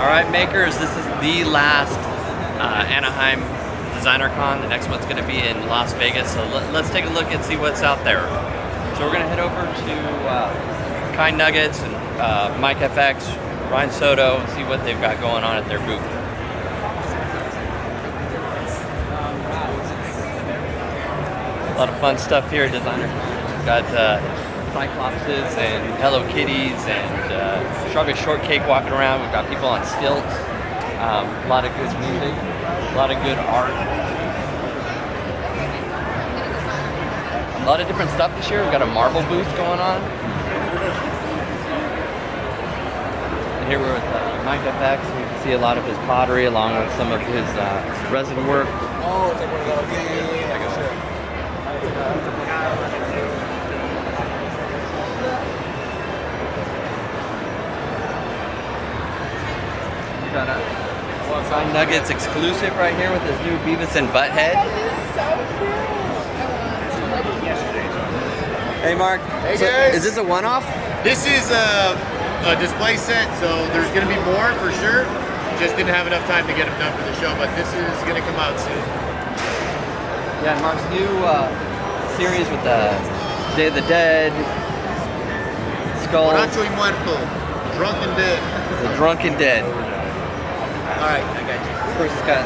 All right, makers, this is the last Anaheim Designer Con. The next one's going to be in Las Vegas, so let's take a look and see what's out there. So we're going to head over to Kind Nuggets and MikeFX, Ryan Soto, and see what they've got going on at their booth. A lot of fun stuff here, designer. Got Cyclopses and Hello Kitties and Strawberry Shortcake walking around. We've got people on stilts. A lot of good music, a lot of good art. A lot of different stuff this year. We've got a marble booth going on. And here we're with MikeFX. We can see a lot of his pottery along with some of his resin work. Oh, it's like one of those. Yeah, sure. We got a Kind Nuggets exclusive right here with his new Beavis and Butthead. So cute. Hey Mark. Hey guys. Is this a one-off? This is a display set, so there's going to be more for sure. Just didn't have enough time to get them done for the show, but this is going to come out soon. Yeah, and Mark's new series with the Day of the Dead, Skulls, Borracho y Muerto, Drunk and Dead. the Drunken Dead. Alright, I got you. First got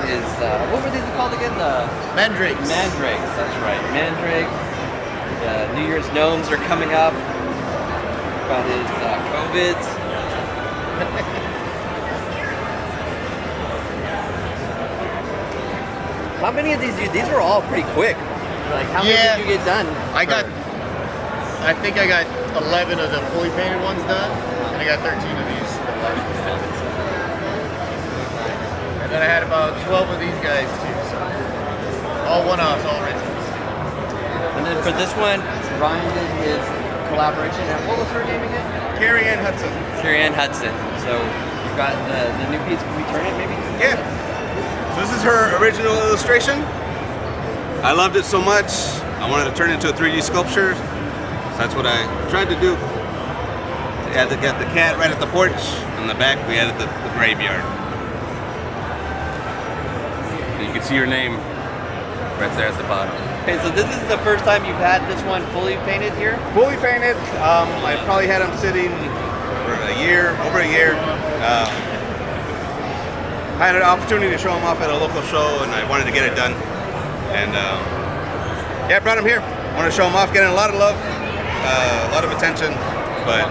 is, what were these called again? The Mandrakes. Mandrakes, that's right. Mandrakes. New Year's Gnomes are coming up. Got his COVIDs. How many of these were all pretty quick. Like, how many did you get done? I think I got 11 of the fully painted ones done, and I got 13 of these. And then I had about 12 of these guys too, so all one-offs, all originals. And then for this one, Ryan did his collaboration. And what was her name again? Carrie Ann Hudson. Carrie Ann Hudson. So you've got the new piece. Can we turn it maybe? Yeah. So this is her original illustration. I loved it so much, I wanted to turn it into a 3D sculpture. So that's what I tried to do. We had to get the cat right at the porch. In the back, we added the graveyard. You can see your name right there at the bottom. Okay, so this is the first time you've had this one fully painted here? Fully painted. I probably had them sitting for over a year. I had an opportunity to show them off at a local show, and I wanted to get it done. And yeah, I brought them here. I wanted to show them off, getting a lot of love, a lot of attention, but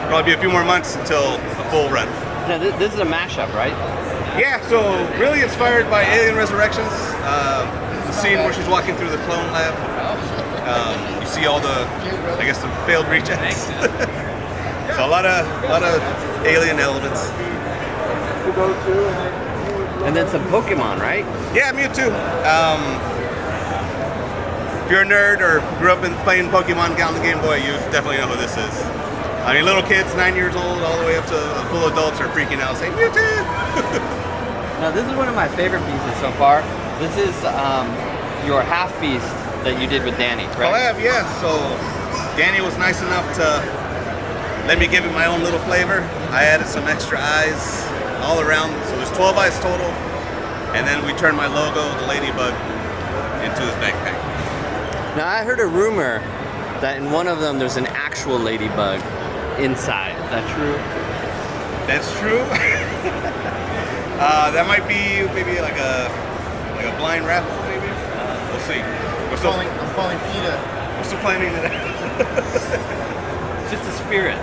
probably be a few more months until the full run. Now, this is a mashup, right? Yeah, so really inspired by Alien Resurrections. The scene where she's walking through the clone lab. You see all the, I guess, the failed rejects. So a lot of alien elements. And then some Pokemon, right? Yeah, Mewtwo. If you're a nerd or grew up playing Pokemon on the Game Boy, you definitely know who this is. I mean, little kids, 9 years old, all the way up to full adults are freaking out, saying Mewtwo. Now, this is one of my favorite pieces so far. This is your half piece that you did with Danny, correct? Collab, yeah. So Danny was nice enough to let me give it my own little flavor. I added some extra eyes all around. So there's 12 eyes total. And then we turned my logo, the ladybug, into his backpack. Now, I heard a rumor that in one of them there's an actual ladybug inside. Is that true? That's true. That might be maybe like a blind raffle, maybe. We'll see. I'm calling PETA. We're still planning that. It's just a spirit.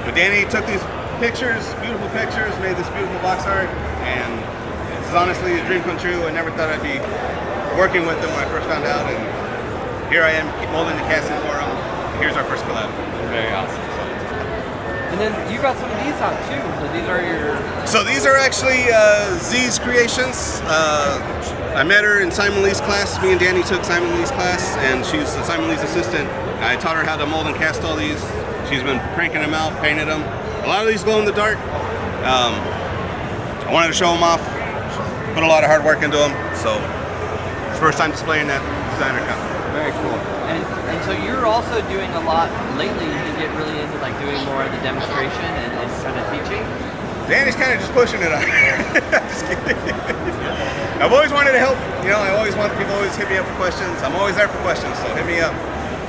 But Danny took these pictures, beautiful pictures, made this beautiful box art, and this is honestly a dream come true. I never thought I'd be working with them when I first found out, and here I am molding the casting for them. Here's our first collab. Very awesome. And then you got some of these out too. So these are your... So these are actually Z's creations. I met her in Simon Lee's class. Me and Danny took Simon Lee's class, and she's Simon Lee's assistant. I taught her how to mold and cast all these. She's been cranking them out, painted them. A lot of these glow in the dark. I wanted to show them off. Put a lot of hard work into them. So it's first time displaying that designer cup. Very cool. And so you're also doing a lot lately. You get really into like doing more of the demonstration and kind of teaching. Danny's kind of just pushing it on. Just kidding. I've always wanted to help. You know, people always hit me up for questions. I'm always there for questions, so hit me up.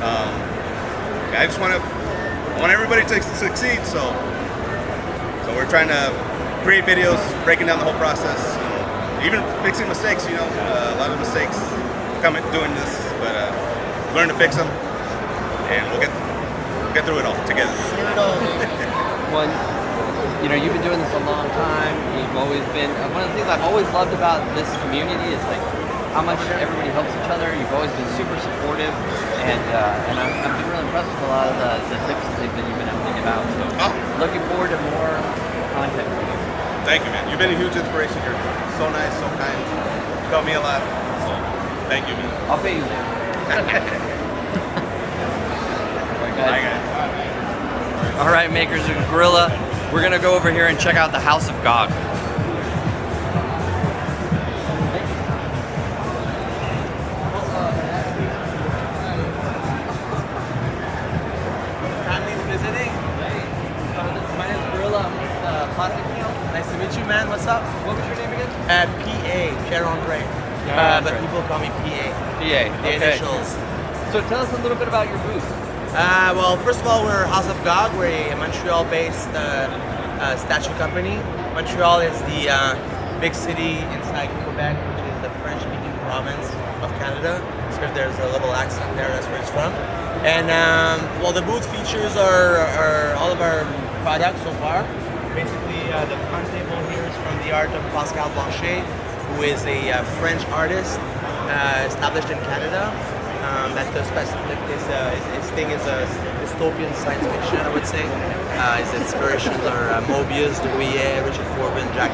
I just want everybody to succeed. So we're trying to create videos, breaking down the whole process, even fixing mistakes. You know, a lot of mistakes coming doing this, but learn to fix them, and we'll get through it all together. Well, you know, you've been doing this a long time. You've always been, one of the things I've always loved about this community is like how much everybody helps each other. You've always been super supportive, and I've been really impressed with a lot of the tips and things that you've been able to give out. So looking forward to more content from you. Thank you, man. You've been a huge inspiration. You're so nice, so kind. You helped me a lot. So thank you, man. I'll pay you later. Bye, guys. All right, makers of Gorilla, we're gonna go over here and check out the House of Gog. Family's visiting. My name's Gorilla. I'm with Plastic Field. Nice to meet you, man. What's up? What was your name again? PA, Pierre Andre. But people call me PA. PA. The initials. So tell us a little bit about your booth. Well, first of all, we're House of Gog. We're a Montreal-based statue company. Montreal is the big city inside Quebec, which is the French-speaking province of Canada. So if there's a little accent there, that's where it's from. And well, the booth features are all of our products so far. Basically, the front table here is from the art of Pascal Blanchet, who is a French artist established in Canada. That his thing is a dystopian science fiction, I would say. His inspirations are Mobius, Drouillet, Richard Corbin, Jack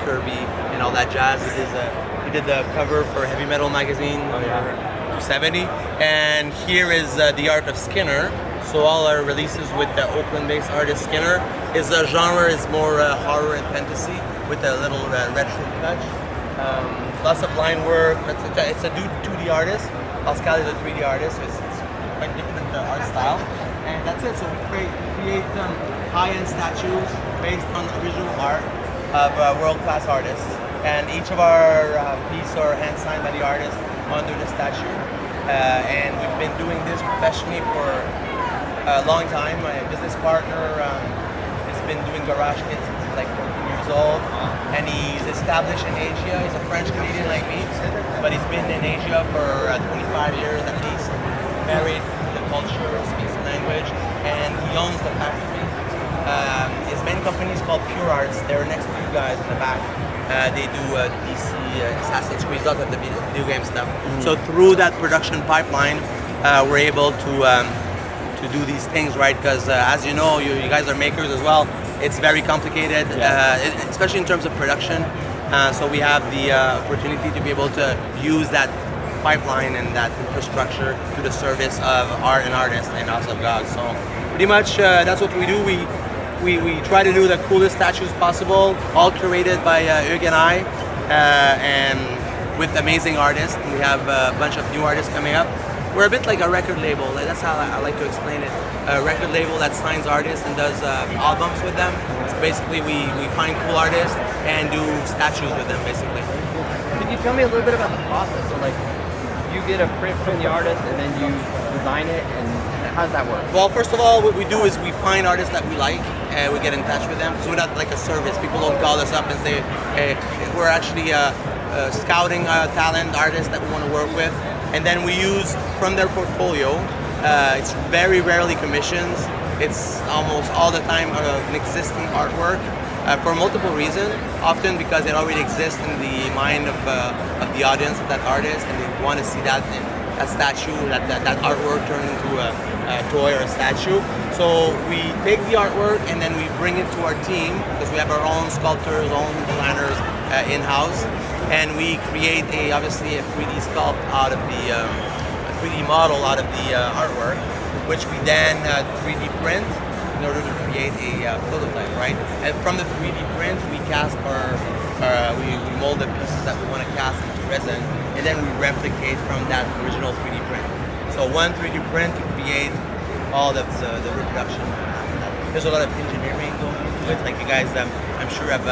Kirby, and all that jazz. He did the cover for Heavy Metal magazine, 270. And here is the art of Skinner. So all our releases with the Oakland-based artist Skinner. His genre is more horror and fantasy with a little retro touch. Lots of line work. It's a 2D artist. Pascal is a 3D artist, so it's quite different art style. And that's it. So we create high-end statues based on original art of world-class artists. And each of our pieces are hand-signed by the artist under the statue. And we've been doing this professionally for a long time. My business partner has been doing garage kits since he's like 14 years old. And he's established in Asia. He's a French Canadian like me, but he's been in Asia for 25 years at least. Married to the culture, speaks the language, and he owns the factory. His main company is called Pure Arts. They're next to you guys in the back. They do DC, Assassin's Creed, lots of the video game stuff. So through that production pipeline, we're able to do these things, right? Because as you know, you guys are makers as well. It's very complicated, especially in terms of production. So we have the opportunity to be able to use that pipeline and that infrastructure to the service of art and artists and House of God. So pretty much that's what we do. We try to do the coolest statues possible, all curated by Hugues and I, and with amazing artists. We have a bunch of new artists coming up. We're a bit like a record label. That's how I like to explain it. A record label that signs artists and does albums with them. So basically, we find cool artists and do statues with them, basically. Can you tell me a little bit about the process? So, like, you get a print from the artist and then you design it, and how does that work? Well, first of all, what we do is we find artists that we like, and we get in touch with them. So we're not like a service. People don't call us up and say, hey, we're actually scouting talent artists that we want to work with. And then we use from their portfolio. It's very rarely commissions. It's almost all the time an existing artwork for multiple reasons. Often because it already exists in the mind of the audience of that artist, and they want to see that statue, that artwork turn into a toy or a statue. So we take the artwork and then we bring it to our team, because we have our own sculptors, own planners in-house, and we create obviously a 3D sculpt out of the a 3D model out of the artwork, which we then 3D print in order to create a prototype, right? And from the 3D print, we cast we mold the pieces that we want to cast into resin, and then we replicate from that original 3D print. So one 3D print to create all of the reproduction. There's a lot of engineering going into it. Like you guys, I'm I'm sure have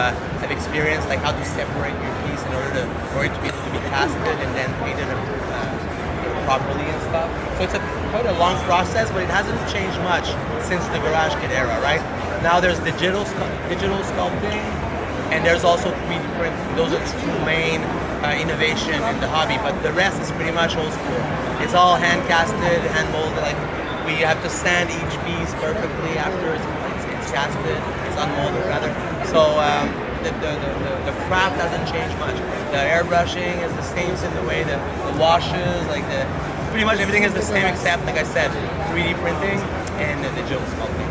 experienced, like how to separate your piece in order for it to be casted and then painted properly and stuff. So it's quite a long process, but it hasn't changed much since the Garage Kit era, right? Now there's digital sculpting, and there's also 3D printing. Those are the two main innovation in the hobby, but the rest is pretty much old school. It's all hand casted, hand molded. Like we have to sand each piece perfectly after it's casted, it's unmolded rather. So the craft hasn't changed much. The airbrushing is the same in the way the washes, like pretty much everything is the same except, like I said, 3D printing and the digital sculpting.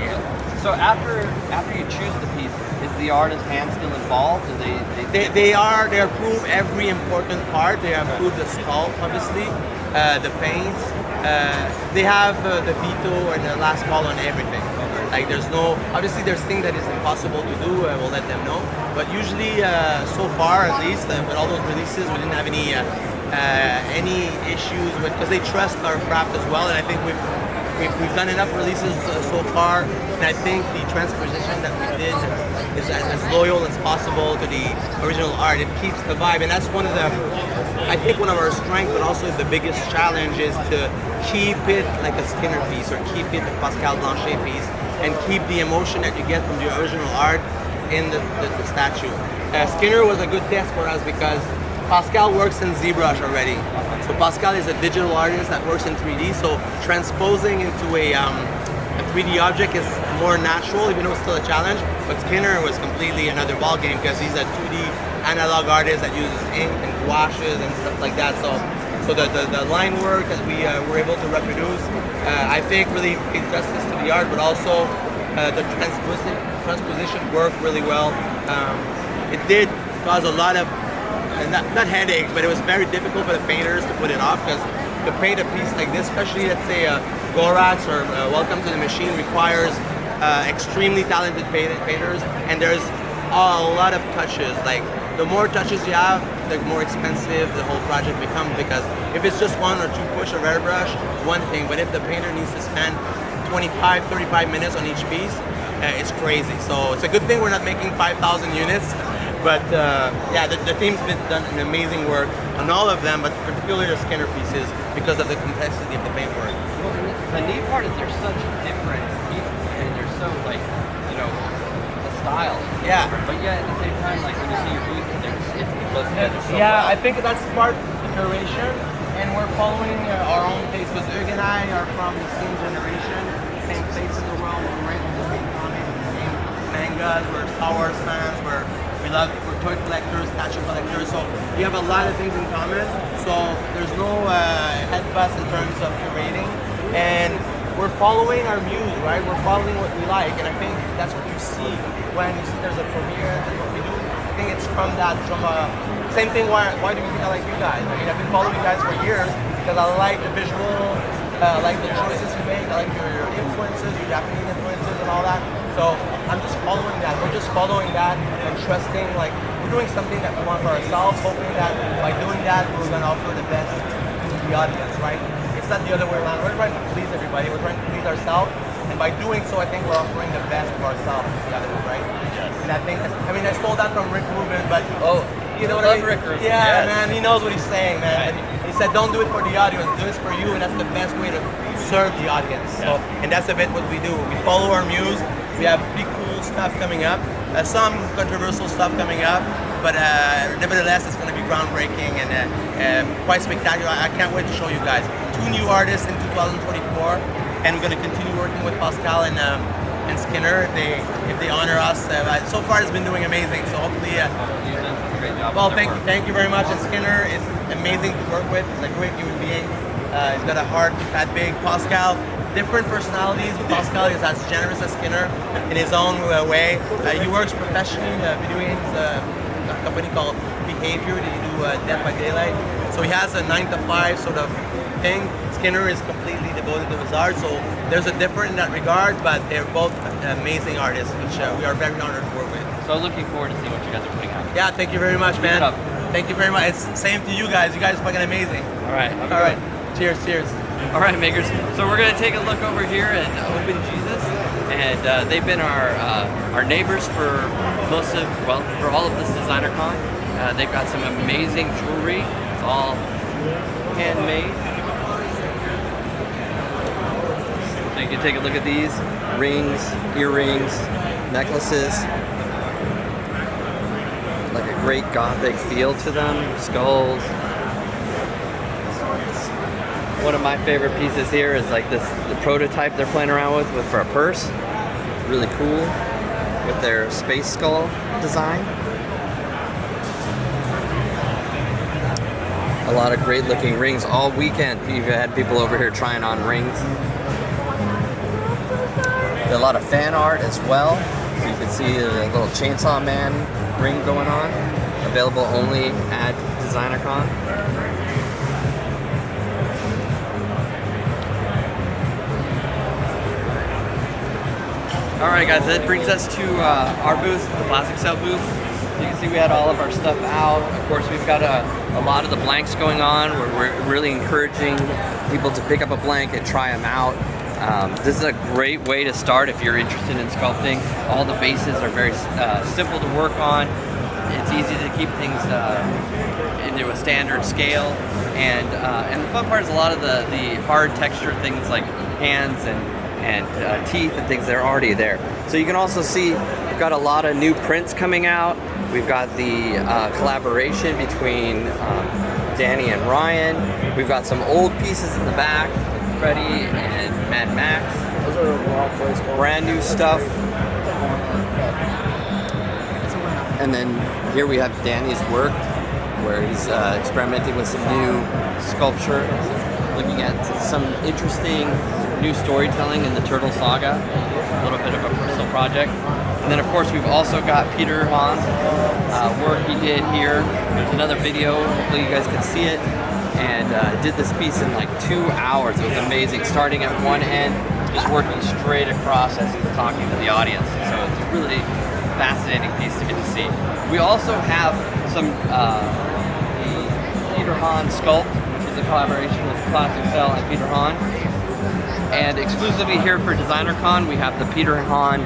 Yeah. So after you choose the piece, is the artist's hand still involved? Do They approve every important part. They approve the sculpt, obviously, the paints. They have the veto or the last call on everything. Like obviously there's things that is impossible to do. We'll let them know. But usually, so far at least, with all those releases, we didn't have any issues with, because they trust our craft as well. And I think we've done enough releases so far, and I think the transposition that we did is as loyal as possible to the original art. It keeps the vibe, and that's one of our strengths, but also the biggest challenge is to keep it like a Skinner piece or keep it a Pascal Blanchet piece, and keep the emotion that you get from the original art in the statue. Skinner was a good test for us because Pascal works in ZBrush already. So Pascal is a digital artist that works in 3D, so transposing into a 3D object is more natural, even though it's still a challenge. But Skinner was completely another ballgame because he's a 2D analog artist that uses ink and gouaches and stuff like that. So the line work that we were able to reproduce, I think really did justice to the art, but also the transposition worked really well. It did cause a lot of not headaches, but it was very difficult for the painters to put it off, because to paint a piece like this, especially let's say Gorax or Welcome to the Machine, requires extremely talented painters, and there's a lot of touches. Like the more touches you have, the more expensive the whole project becomes, because if it's just one or two push of airbrush, one thing, but if the painter needs to spend 25-35 minutes on each piece, it's crazy. So it's a good thing we're not making 5,000 units. But yeah, the team's done an amazing work on all of them, but particularly the Skinner pieces because of the complexity of the paintwork. Well, the neat part is they're such different pieces, and they're so the style. Yeah. But yet at the same time, like when you see your booth, it's close together so yeah, well. I think that's part of the curation, and we're following our own pace, because Hugues and I are from the same generation, same place in the world, we're right in the same comics, the same mangas, we're Star Wars fans, we're toy collectors, statue collectors, so we have a lot of things in common. So there's no head bust in terms of curating, and we're following our muse, right? We're following what we like, and I think that's what you see when you see there's a premiere and what we do. I think it's from same thing. Why do you think I like you guys? I mean, I've been following you guys for years because I like the visual, I like the choices you make, I like your influences, your Japanese influences and all that. So I'm just following that. We're just following that and trusting, like we're doing something that we want for ourselves, hoping that by doing that we're going to offer the best to the audience, right? It's not the other way around. We're trying to please everybody. We're trying to please ourselves, and by doing so, I think we're offering the best for ourselves to the others, right? Yes. And I think, I stole that from Rick Rubin, but you know what I mean? Rick Rubin. Yeah, yes. Man, he knows what he's saying, man. Right. He said, don't do it for the audience, do this for you, and that's the best way to serve the audience. Yeah. So, and that's a bit what we do. We follow our muse. We have pretty cool stuff coming up, some controversial stuff coming up, but nevertheless, it's going to be groundbreaking and quite spectacular. I can't wait to show you guys 2 new artists in 2024, and we're going to continue working with Pascal and Skinner if they honor us. So far, it's been doing amazing. So hopefully, great job. Well, thank you very much. And Skinner is amazing to work with. He's a great human being. He's got a heart that big. Pascal, different personalities. Pascal is as generous as Skinner in his own way. He works professionally in video games, a company called Behavior. They do Death by Daylight. So he has a 9-to-5 sort of thing. Skinner is completely devoted to his art. So there's a difference in that regard, but they're both amazing artists, which we are very honored to work with. So looking forward to seeing what you guys are putting out. Yeah, thank you very much, man. Keep it up. Thank you very much. It's same to you guys. You guys are fucking amazing. All right. All right. Cheers. All right, makers. So we're gonna take a look over here at Open Jesus, and they've been our neighbors for for all of this designer con. They've got some amazing jewelry. It's all handmade. So you can take a look at these rings, earrings, necklaces. Like a great Gothic feel to them. Skulls. One of my favorite pieces here is like the prototype they're playing around with for a purse. Really cool with their space skull design. A lot of great looking rings all weekend. You've had people over here trying on rings. A lot of fan art as well. So you can see a little Chainsaw Man ring going on. Available only at DesignerCon. Alright guys, that brings us to our booth, the plastic cell booth. You can see we had all of our stuff out. Of course, we've got a lot of the blanks going on. We're really encouraging people to pick up a blank and try them out. This is a great way to start if you're interested in sculpting. All the bases are very simple to work on. It's easy to keep things into a standard scale. And the fun part is a lot of the hard texture things like hands and teeth and things, they're already there. So you can also see we've got a lot of new prints coming out. We've got the collaboration between Danny and Ryan. We've got some old pieces in the back, Freddie and Mad Max. Those are brand new stuff. And then here we have Danny's work, where he's experimenting with some new sculpture, looking at some interesting new storytelling in the Turtle Saga, a little bit of a personal project. And then of course we've also got Peter Hahn's work he did here. There's another video, hopefully you guys can see it. And did this piece in like 2 hours. It was amazing, starting at one end, just working straight across as he's talking to the audience. So it's a really fascinating piece to get to see. We also have some the Peter Hahn sculpt, which is a collaboration with Plastic Cell and Peter Hahn. And exclusively here for DesignerCon, we have the Peter Hahn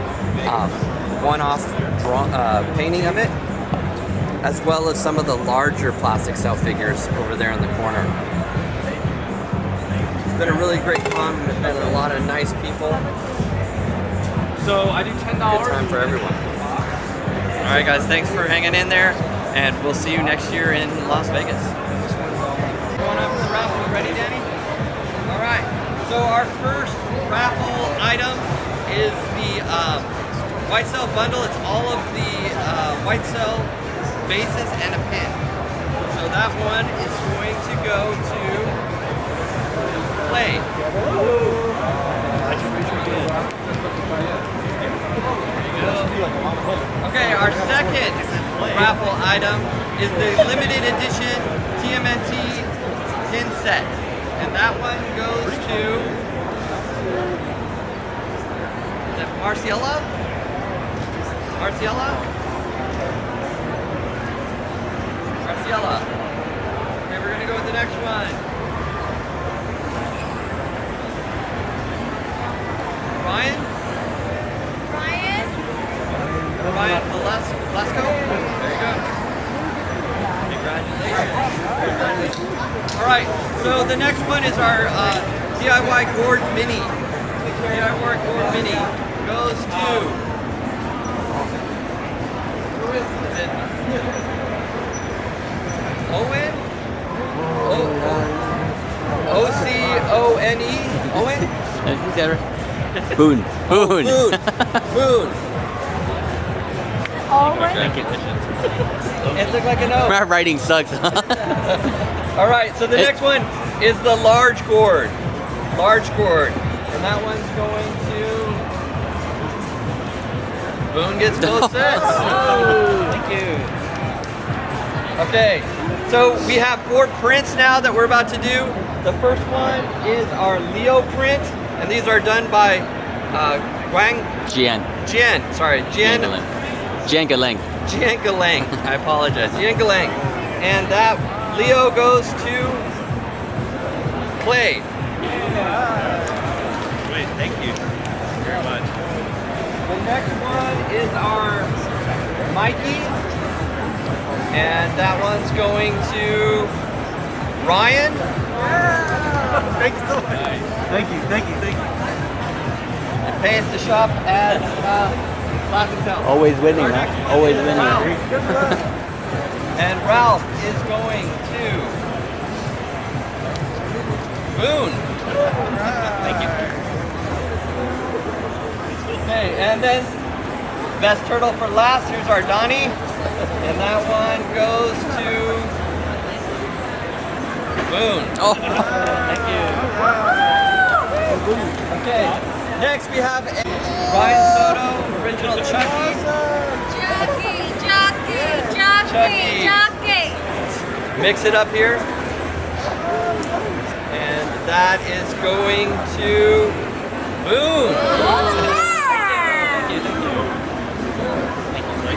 one-off painting of it, as well as some of the larger Plastic Cell figures over there in the corner. It's been a really great con. We've met a lot of nice people. So I do $10. Good time for everyone. All right, guys, thanks for hanging in there, and we'll see you next year in Las Vegas. Going up to the raffle. You ready, Danny? All right. So our first raffle item is the white cell bundle. It's all of the white cell bases and a pin. So that one is going to go to Clay. Okay, our second raffle item is the limited edition TMNT tin set. And that one goes to, is it Marciela? Marciela? Marciela. Okay, we're gonna go with the next one. Ryan? Ryan Velasco? There you go. Congratulations. All right, so the next one is our DIY gourd mini. DIY gourd mini goes to Owen? O-C-O-N-E? Owen? Boone. Boone. Boone. It looked like an O. My writing sucks. All right, so the next one is the large gourd. Large gourd. And that one's going to... Boone gets both sets. Thank you. Okay, so we have 4 prints now that we're about to do. The first one is our Leo print, and these are done by Jian Galang. I apologize. Jian Galang. And that Leo goes to Clay. Wait, thank you very much. next one is our Mikey. And that one's going to Ryan. Thank you so much. Thank you. And pays the shop at Classic Town. Always winning, huh? Always winning. And Ralph is going to Boone. Thank you. Okay, and then best turtle for last. Here's our Donnie. And that one goes to Boone. Oh. Thank you. Okay, next we have Ryan Soto, original Chucky. Jockey. Mix it up here. And that is going to Boone.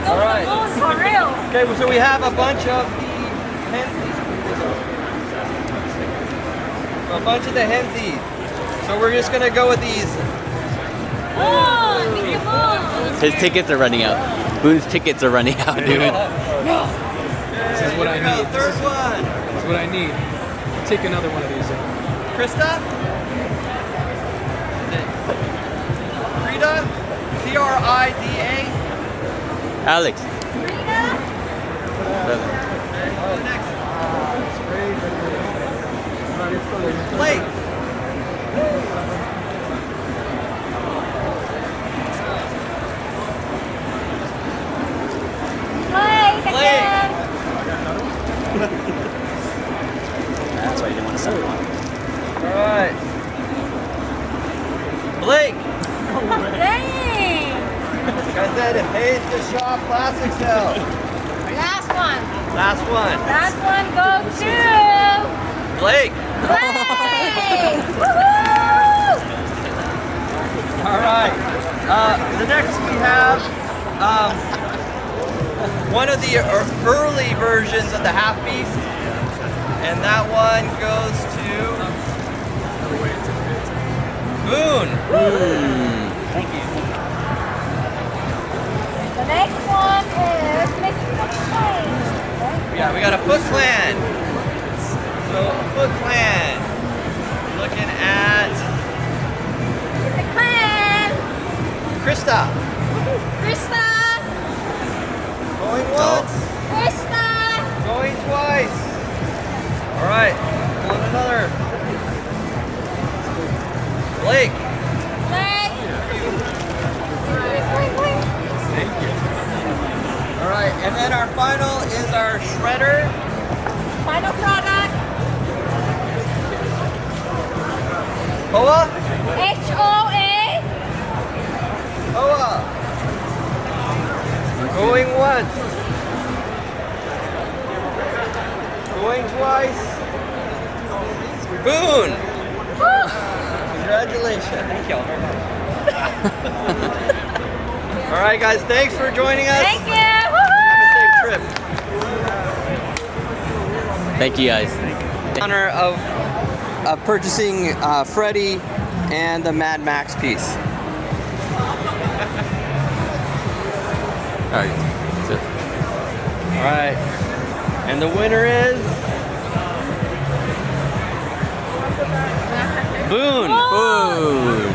All right. For real. Okay, so we have a bunch of the hensies. A bunch of the hensies. So we're just gonna go with these. His tickets are running out. Boone's tickets are running out, dude. This is what I need. Third one. This is what I need. Take another one of these. Krista? Frida? Trida? Alex. Blake. That's why you didn't want to sell one. All right. Blake. Dang. Like I said, it pays to shop classic sale. Last one. Last one. Last one goes to Blake. Blake. Woohoo! All right. The next we have one of the early versions of the Half Beast, and that one goes to Boone. Thank you. The next one is Mickey Mouse. Yeah, we got a Foot Clan. So Foot Clan. Looking at The clan. Krista. Krista. Going once. Krista. Going twice. All right. Pulling another. Blake. Blake. All right, and then our final is our shredder. Final product. Hoa. HOA. Hoa. Going once. Going twice. Boone. Congratulations. Thank you. All right, guys, thanks for joining us. Thank you. Have a safe trip. Thank you, guys. Honor of purchasing Freddy and the Mad Max piece. All right. All right, and the winner is Boone. Boone.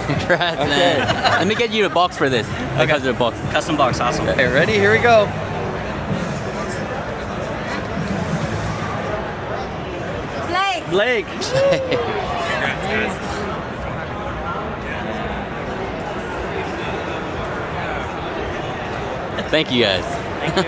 Congrats, man. Let me get you a box for this. Because of the box. Custom box, awesome. Okay, ready? Here we go. Blake. Blake. Thank you, guys. Thank you.